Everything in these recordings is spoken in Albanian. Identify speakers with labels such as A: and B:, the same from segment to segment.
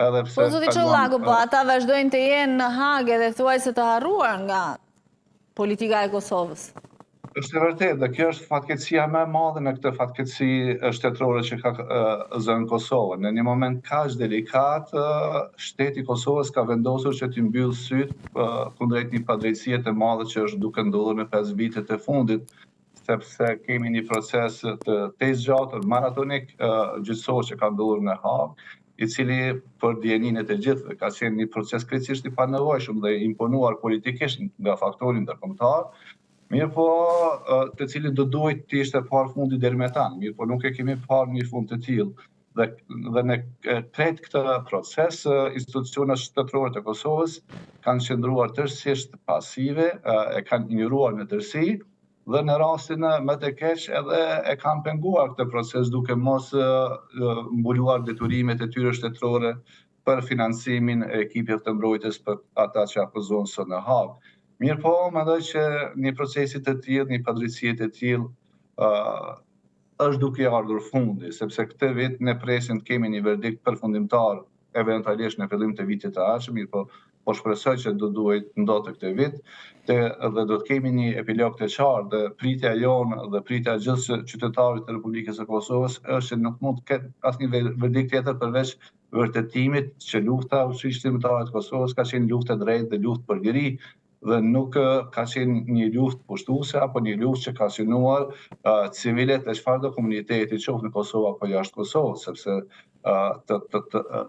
A: edhe pse...
B: Po, zoti Çollaku, po ata vazhdojnë të jenë në Hagë dhe thuajse të harruar nga politika e Kosovës.
A: Është e vërtetë, dhe kjo është fatkeqësia më e madhe në këtë fatkeqësi shtetërore që ka zënë Kosova. Në një moment kaq delikat, shteti i Kosovës ka vendosur që t'i mbyll syt kundrejt një padrejtësie të madhe që është duke ndodhur në 5 vitet e fundit, sepse kemi një proces të tezgjatur, maratonik gjyqësor që ka ndodhur në Hagë, i cili për dijenin e të gjithëve ka qenë një proces krejtësisht i panevojshëm dhe imponuar politikisht nga faktorin ndërkombëtar. Mirë po, të cilin do duhet të ishte parë fundi deri me tani, mirë po nuk e kemi parë një fund të tillë. Dhe në krejt këtë proces, institucionet shtetërore të Kosovës kanë qëndruar tërësisht pasive, e kanë injoruar në tërësi, dhe në rastin më të keq edhe e kanë penguar këtë proces duke mos mbuluar detyrimet e tyre shtetërore për financimin e ekipit të mbrojtjes për ata që akuzohen sot në Hagë. Mirë po, mendoj që një procesit të tillë, një padrejtësie të tillë është duke ardhur fundi, sepse këtë vit ne presim të kemi një verdikt përfundimtar eventualisht në fillim të vitit të ardhshëm, mirë po shpresoj që do duhet ndodhte këtë vit dhe do të kemi një epilog të qartë dhe pritja jonë dhe pritja e gjithë qytetarit të Republikës së Kosovës është që nuk mund të ketë asnjë verdikt tjetër përveç vërtetimit që lufta ushtrisë-shqiptare të Kosovës ka qenë luftë e drejtë dhe luftë për liri, dhe nuk ka qenë një luftë pushtuese apo një luftë që ka synuar civilet e çfarëdo komuniteti, qoftë në Kosovë apo jashtë Kosovës, sepse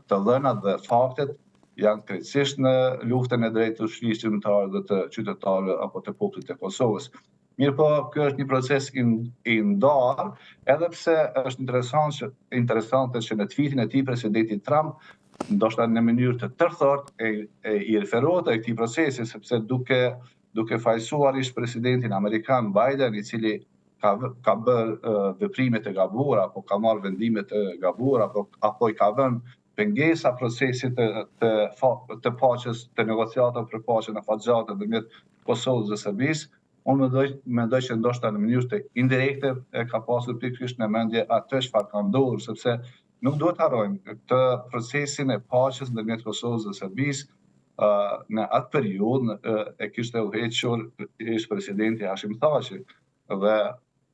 A: të dhënat dhe faktet janë krejtësisht në luftën e drejtë të ushtrisë shqiptare dhe të qytetarëve apo të popullit të Kosovës. Mirë po, ky është një proces i ndarë, edhe pse është interesante që në tweetin e tij presidenti Trump ndoshta në mënyrë të tërthort i referohet ai këtij procesi, sepse duke fajsuar ish presidentin amerikan Biden, i cili ka bërë veprime të gabuara apo ka marrë vendime të gabuara apo i ka vënë pengesa procesit të paqes, të negociatave për paqe në faqate ndërmjet Kosovës dhe Serbisë. Unë mendoj që ndoshta në mënyrë të indirekte e ka pasur pikërisht në mendje atë çfarë ka ndodhur, sepse nuk duhet harrojmë këtë procesin e paqes ndërmjet Kosovës dhe Serbisë në atë periudhë e kishte udhëhequr ish presidenti Hashim Thaçi dhe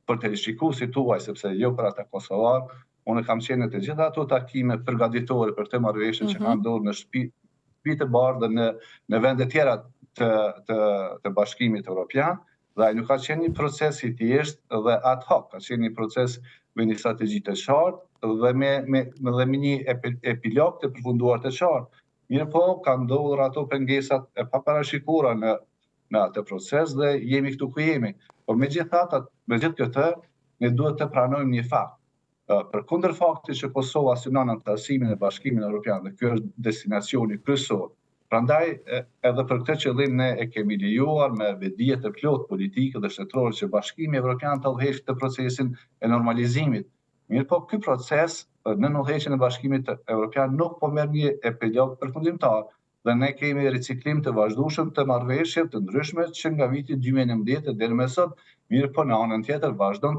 A: për të rishikuar si tuaj, sepse jo për ata kosovar, unë kam qenë në të gjitha ato takime përgatitore për këtë marrëveshje që kanë ndodhur në shtëpi të bardhë dhe në vende tjera të Bashkimit Evropian, dhe ai nuk ka qenë një proces i thjeshtë dhe ad hoc, ka qenë një proces me një strategji të qartë dhe me një epilog të përfunduar të qartë. Mirë po, kanë ndodhur ato pengesat e paparashikuara në atë proces dhe jemi këtu ku jemi. Por megjithatë, me gjithë këtë, ne duhet të pranojmë një fakt. Përkundër faktit që Kosova synon anëtarësimin e Bashkimit Evropian dhe ky është destinacioni kryesor. Prandaj edhe për këtë qëllim ne e kemi lejuar me vedije të plotë politike dhe shtetërore që Bashkimi Evropian të udhëheqë këtë procesin e normalizimit. Mirë po, ky proces në udhëheqjen e Bashkimit Evropian nuk po merr një epilog përfundimtar dhe ne kemi riciklim të vazhdueshëm të marrëveshjeve të ndryshme që nga viti 2019 deri më sot. Mirë po, në anën tjetër vazhdon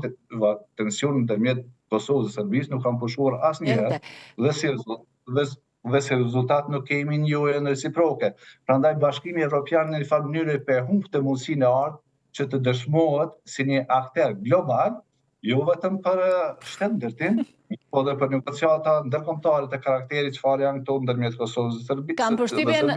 A: tensioni ndërmjet Kosovës dhe Serbisë nuk kanë pushuar asnjëherë dhe si rezultat nuk kemi një ujë reciproke. Prandaj Bashkimi Evropian në një farë mënyrë e humb të mundësinë e art që të dëshmohet si një aktor global, jo vetëm për shtetëndërtim, po dhe për negociata ndërkombëtare të karakterit çfarë janë këto ndërmjet Kosovës dhe Serbisë.
B: Kam përshtypjen